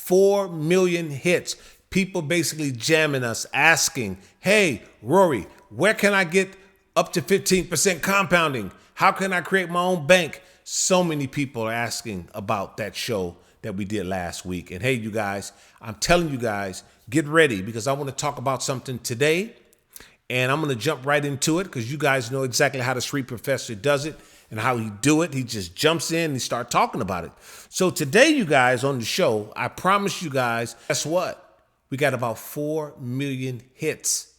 4 million hits. People basically jamming us, asking, hey, Rory, where can I get up to 15% compounding? How can I create my own bank? So many people are asking about that show that we did last week. And hey, you guys, I'm telling you guys, get ready because I want to talk about something today. And I'm going to jump right into it because you guys know exactly how the street professor does it and how he do it. He just jumps in and he starts talking about it. So today, you guys, on the show, I promise you guys, guess what? We got about 4 million hits.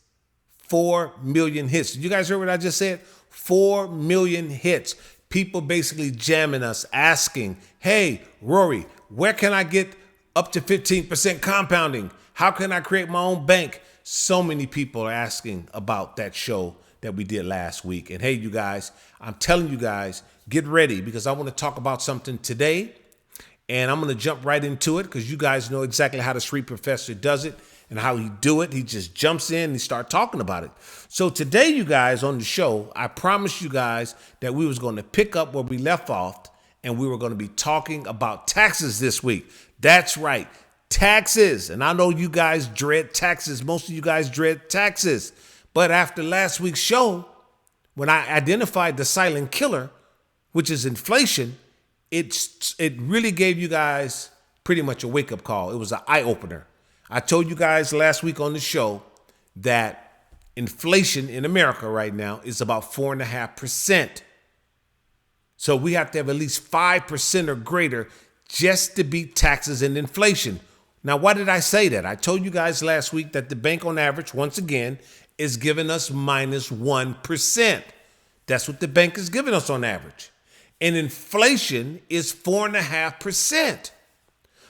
4 million hits. You guys heard what I just said? 4 million hits. People basically jamming us, asking, hey, Rory, where can I get up to 15% compounding? How can I create my own bank? So many people are asking about that show that we did last week. And hey, you guys, I'm telling you guys, get ready because I want to talk about something today. And I'm going to jump right into it because you guys know exactly how the street professor does it and how he do it. He just jumps in and he starts talking about it. So today, you guys, on the show, I promised you guys that we was going to pick up where we left off and we were going to be talking about taxes this week. That's right. Taxes. And I know you guys dread taxes. Most of you guys dread taxes. But after last week's show, when I identified the silent killer, which is inflation, it really gave you guys pretty much a wake-up call. It was an eye-opener. I told you guys last week on the show that inflation in America right now is about 4.5%. So we have to have at least 5% or greater just to beat taxes and inflation. Now, why did I say that? I told you guys last week that the bank on average, once again, is giving us minus 1%. That's what the bank is giving us on average. And inflation is 4.5%.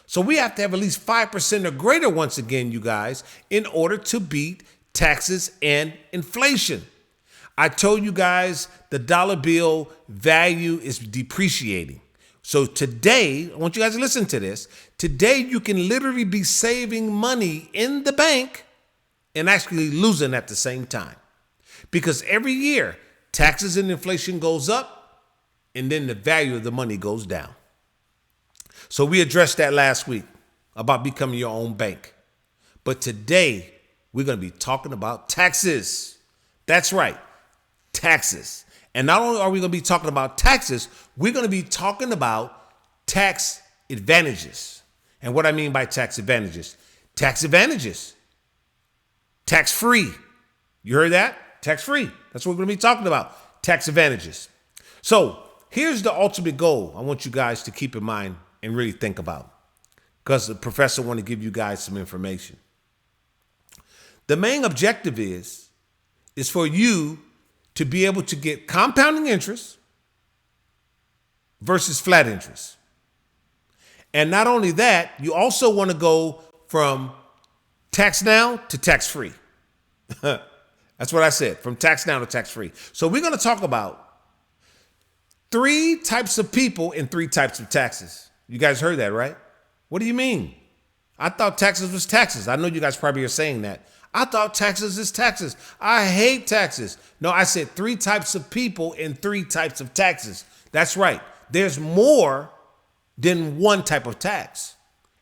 So we have to have at least 5% or greater, once again, you guys, in order to beat taxes and inflation. I told you guys the dollar bill value is depreciating. So today, I want you guys to listen to this. Today, you can literally be saving money in the bank and actually losing at the same time. Because every year, taxes and inflation goes up, and then the value of the money goes down. So we addressed that last week about becoming your own bank. But today, we're going to be talking about taxes. That's right, taxes. And not only are we going to be talking about taxes, we're going to be talking about tax advantages. And what I mean by tax advantages, tax-free. You heard that? Tax-free. That's what we're going to be talking about, tax advantages. So here's the ultimate goal I want you guys to keep in mind and really think about, because the professor want to give you guys some information. The main objective is for you to be able to get compounding interest versus flat interest. And not only that, you also want to go from tax now to tax free. That's what I said, from tax now to tax free. So we're going to talk about 3 types of people and 3 types of taxes. You guys heard that, right? What do you mean? I thought taxes was taxes. I know you guys probably are saying that. I thought taxes is taxes. I hate taxes. No, I said 3 types of people and 3 types of taxes. That's right. There's more than one type of tax.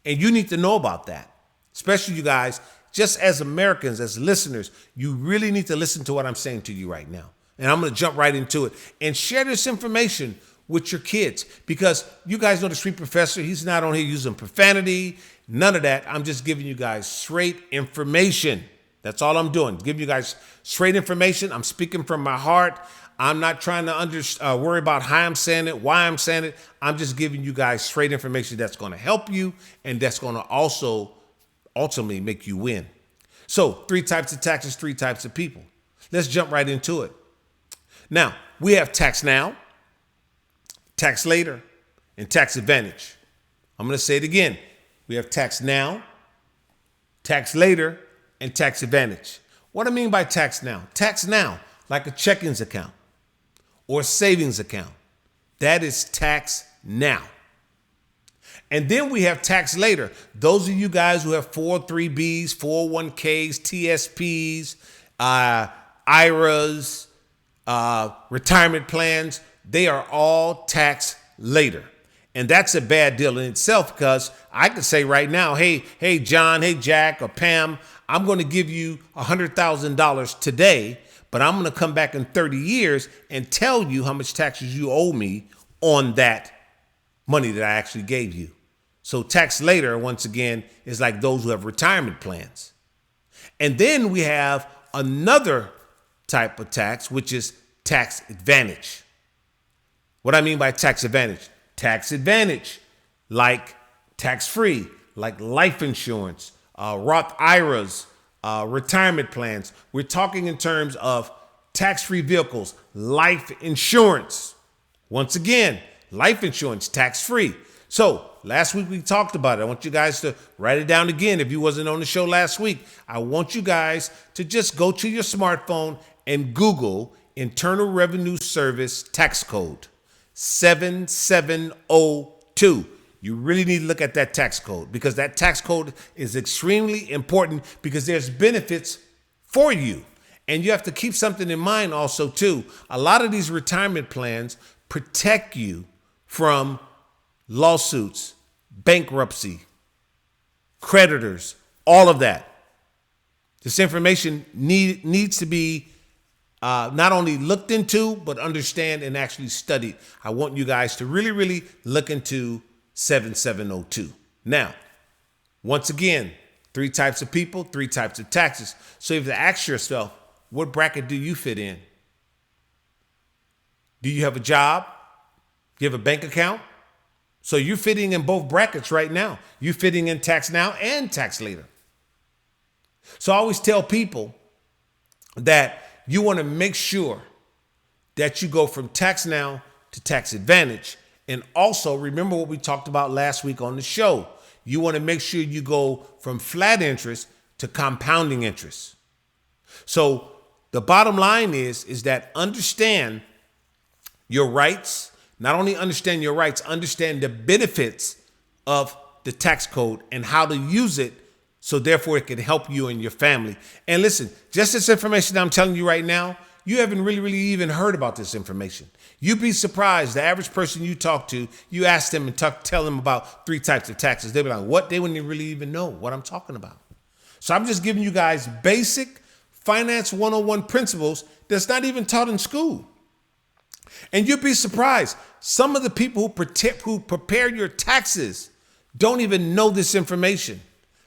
And you need to know about that. Especially you guys, just as Americans, as listeners, you really need to listen to what I'm saying to you right now. And I'm going to jump right into it and share this information with your kids, because you guys know the street professor, he's not on here using profanity, none of that. I'm just giving you guys straight information. That's all I'm doing, giving you guys straight information. I'm speaking from my heart. I'm not trying to worry about how I'm saying it, why I'm saying it. I'm just giving you guys straight information that's going to help you and that's going to also ultimately make you win. So 3 types of taxes, 3 types of people. Let's jump right into it. Now, we have tax now, tax later, and tax advantage. I'm going to say it again. We have tax now, tax later, and tax advantage. What I mean by tax now, like a checkings account or savings account. That is tax now. And then we have tax later. Those of you guys who have 403Bs, 401Ks, TSPs, IRAs, retirement plans, they are all taxed later. And that's a bad deal in itself, because I could say right now, hey, John, hey, Jack, or Pam, I'm going to give you $100,000 today, but I'm going to come back in 30 years and tell you how much taxes you owe me on that money that I actually gave you. So tax later, once again, is like those who have retirement plans. And then we have another type of tax, which is tax advantage. What I mean by tax advantage? Tax advantage, like tax-free, like life insurance, Roth IRAs, retirement plans. We're talking in terms of tax-free vehicles, life insurance. Once again, life insurance, tax-free. So last week we talked about it. I want you guys to write it down again. If you wasn't on the show last week, I want you guys to just go to your smartphone and Google Internal Revenue Service tax code 7702. You really need to look at that tax code, because that tax code is extremely important, because there's benefits for you. And you have to keep something in mind also too. A lot of these retirement plans protect you from lawsuits, bankruptcy, creditors, all of that. This information needs to be not only looked into, but understand and actually studied. I want you guys to really, really look into 7702. Now, once again, 3 types of people, 3 types of taxes. So you have to ask yourself, what bracket do you fit in? Do you have a job? Do you have a bank account? So you're fitting in both brackets right now. You're fitting in tax now and tax later. So I always tell people that you want to make sure that you go from tax now to tax advantage. And also remember what we talked about last week on the show. You want to make sure you go from flat interest to compounding interest. So the bottom line is that understand your rights. Not only understand your rights, understand the benefits of the tax code and how to use it, so therefore it can help you and your family. And listen, just this information that I'm telling you right now, you haven't really even heard about this information. You'd be surprised. The average person you talk to, you ask them and tell them about 3 types of taxes. They'll be like, what? They wouldn't really even know what I'm talking about. So I'm just giving you guys basic finance 101 principles that's not even taught in school. And you'd be surprised. Some of the people who prepare your taxes don't even know this information.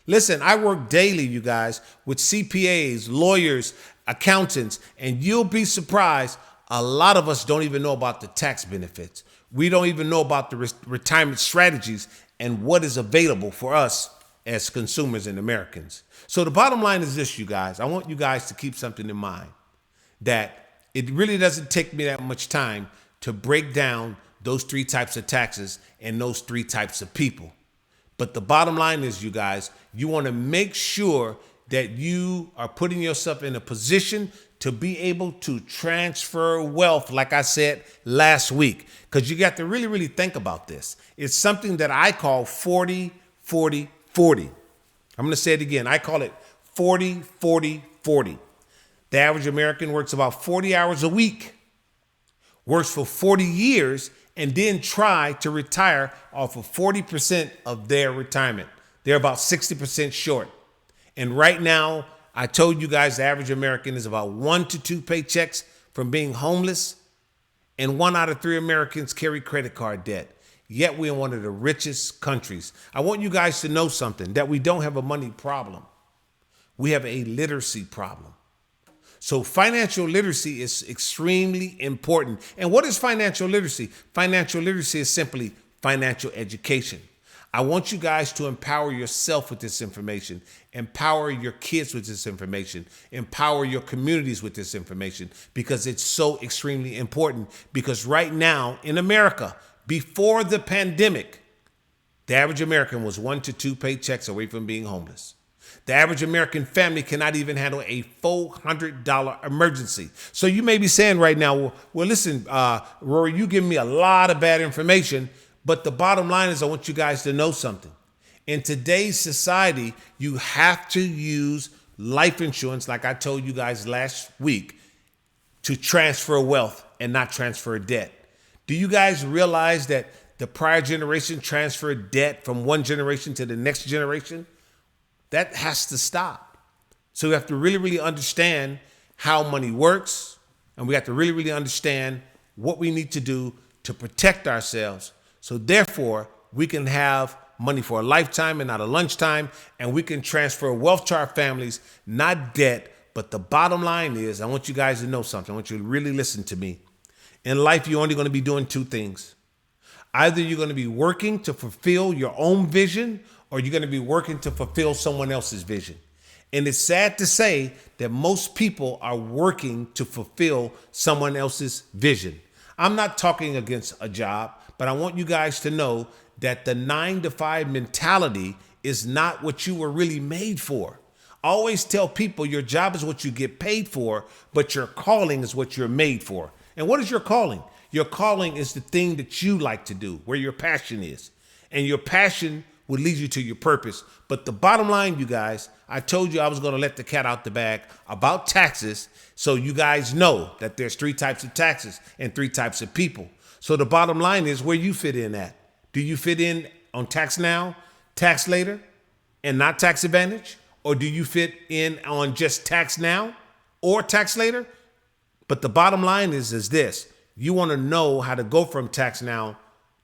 Listen, I work daily, you guys, with CPAs, lawyers, accountants, and you'll be surprised. A lot of us don't even know about the tax benefits. We don't even know about the retirement strategies and what is available for us as consumers and Americans. So the bottom line is this, you guys. I want you guys to keep something in mind, that it really doesn't take me that much time to break down those 3 types of taxes and those 3 types of people. But the bottom line is, you guys, you want to make sure that you are putting yourself in a position to be able to transfer wealth, like I said last week, because you got to really think about this. It's something that I call 40, 40, 40. I'm going to say it again. I call it 40, 40, 40. The average American works about 40 hours a week, works for 40 years, and then try to retire off of 40% of their retirement. They're about 60% short. And right now, I told you guys the average American is about 1 to 2 paychecks from being homeless, and 1 out of 3 Americans carry credit card debt. Yet we're in one of the richest countries. I want you guys to know something, that we don't have a money problem. We have a literacy problem. So financial literacy is extremely important. And what is financial literacy? Financial literacy is simply financial education. I want you guys to empower yourself with this information, empower your kids with this information, empower your communities with this information, because it's so extremely important. Because right now in America, before the pandemic, the average American was 1 to 2 paychecks away from being homeless. The average American family cannot even handle a $400 emergency. So you may be saying right now, well, listen, Rory, you give me a lot of bad information, but the bottom line is I want you guys to know something. In today's society, you have to use life insurance, like I told you guys last week, to transfer wealth and not transfer debt. Do you guys realize that the prior generation transferred debt from one generation to the next generation. That has to stop. So we have to really, really understand how money works, and we have to really, really understand what we need to do to protect ourselves. So therefore, we can have money for a lifetime and not a lunchtime, and we can transfer wealth to our families, not debt. But the bottom line is, I want you guys to know something. I want you to really listen to me. In life, you're only going to be doing two things. Either you're going to be working to fulfill your own vision, or you're going to be working to fulfill someone else's vision. And it's sad to say that most people are working to fulfill someone else's vision. I'm not talking against a job, but I want you guys to know that the 9-to-5 mentality is not what you were really made for. I always tell people your job is what you get paid for, but your calling is what you're made for. And what is your calling? Your calling is the thing that you like to do, where your passion is. And your passion will lead you to your purpose. But the bottom line, you guys, I told you I was going to let the cat out the bag about taxes, so you guys know that there's 3 types of taxes and 3 types of people. So the bottom line is where you fit in at. Do you fit in on tax now, tax later, and not tax advantage? Or do you fit in on just tax now or tax later? But the bottom line is this. You want to know how to go from tax now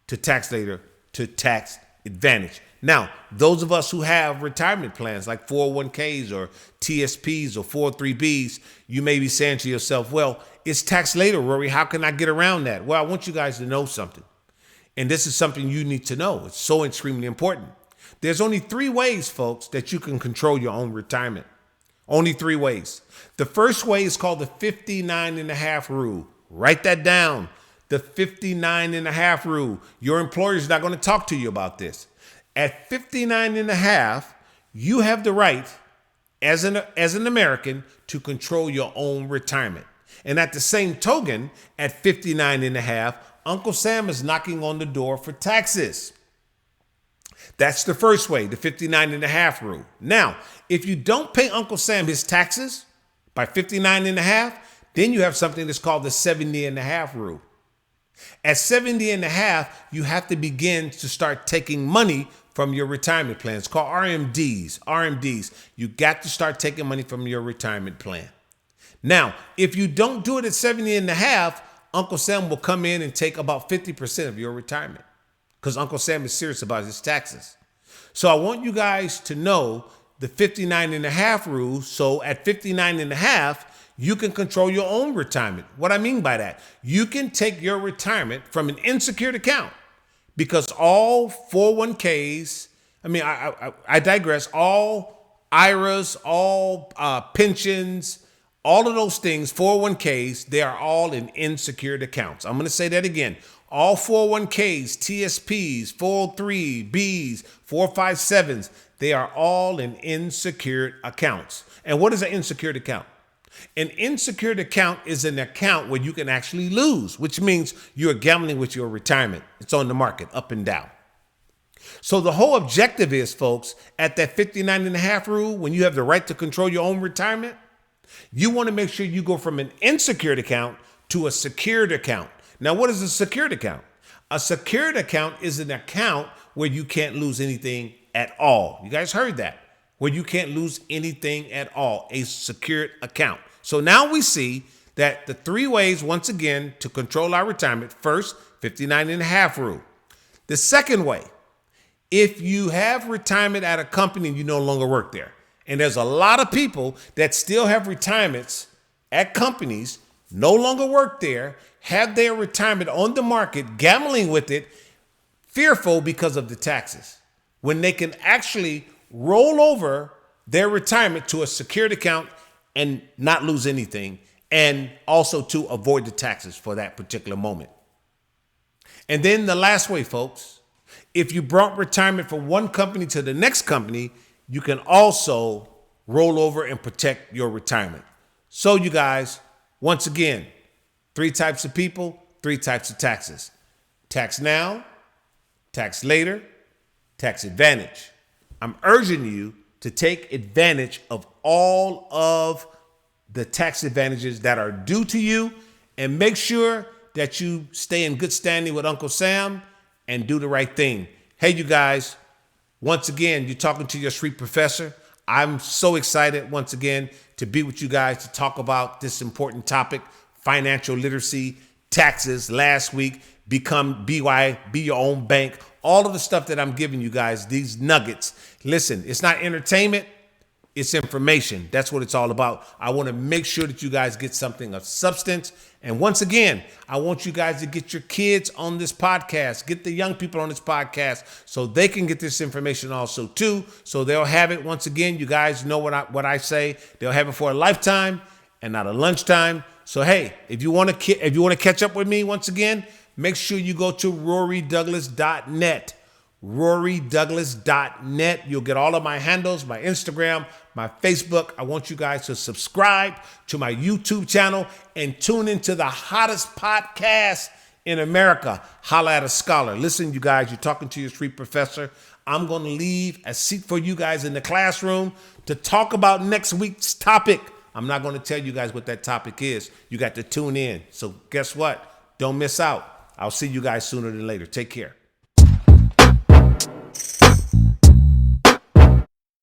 to tax later to tax advantage. Now, those of us who have retirement plans like 401ks or TSPs or 403bs, you may be saying to yourself, well, it's tax later, Rory. How can I get around that? Well, I want you guys to know something. And this is something you need to know. It's so extremely important. There's only 3 ways, folks, that you can control your own retirement. Only 3 ways. The first way is called the 59.5 rule. Write that down. The 59.5 rule. Your employer is not going to talk to you about this. At 59.5, you have the right as an American to control your own retirement. And at the same token, at 59.5, Uncle Sam is knocking on the door for taxes. That's the first way, the 59.5 rule. Now, if you don't pay Uncle Sam his taxes by 59.5, then you have something that's called the 70.5 rule. At 70.5, you have to begin to start taking money from your retirement plan. It's called RMDs. RMDs. You got to start taking money from your retirement plan. Now, if you don't do it at 70.5, Uncle Sam will come in and take about 50% of your retirement because Uncle Sam is serious about his taxes. So I want you guys to know the 59.5 rule. So at 59.5, you can control your own retirement. What I mean by that, you can take your retirement from an unsecured account because all 401ks, I digress, all IRAs, all pensions, all of those things, 401ks, they are all in unsecured accounts. I'm going to say that again. All 401ks, TSPs, 403bs, 457s, they are all in unsecured accounts. And what is an unsecured account? An unsecured account is an account where you can actually lose, which means you're gambling with your retirement. It's on the market, up and down. So the whole objective is, folks, at that 59.5 rule, when you have the right to control your own retirement, you want to make sure you go from an unsecured account to a secured account. Now, what is a secured account? A secured account is an account where you can't lose anything at all. You guys heard that. Where you can't lose anything at all. A secured account. So now we see that the 3 ways, once again, to control our retirement. First, 59.5 rule. The second way, if you have retirement at a company and you no longer work there, and there's a lot of people that still have retirements at companies, no longer work there, have their retirement on the market, gambling with it, fearful because of the taxes, when they can actually roll over their retirement to a secured account and not lose anything, and also to avoid the taxes for that particular moment. And then the last way, folks, if you brought retirement from one company to the next company, you can also roll over and protect your retirement. So you guys, once again, 3 types of people, 3 types of taxes. Tax now, tax later, tax advantage. I'm urging you to take advantage of all of the tax advantages that are due to you, and make sure that you stay in good standing with Uncle Sam and do the right thing. Hey, you guys, once again, you're talking to your street professor. I'm so excited once again to be with you guys to talk about this important topic, financial literacy, taxes. Last week, be your own bank. All of the stuff that I'm giving you guys, these nuggets. Listen, it's not entertainment. It's information. That's what it's all about. I want to make sure that you guys get something of substance. And once again, I want you guys to get your kids on this podcast, get the young people on this podcast so they can get this information also too. So they'll have it. Once again, you guys know what I say. They'll have it for a lifetime and not a lunchtime. So, hey, if you want to catch up with me once again, make sure you go to rorydouglas.net. rorydouglas.net. You'll get all of my handles, my Instagram, my Facebook. I want you guys to subscribe to my YouTube channel and tune into the hottest podcast in America, Holla at a Scholar. Listen, you guys, you're talking to your street professor. I'm going to leave a seat for you guys in the classroom to talk about next week's topic. I'm not going to tell you guys what that topic is. You got to tune in. So guess what? Don't miss out. I'll see you guys sooner than later. Take care.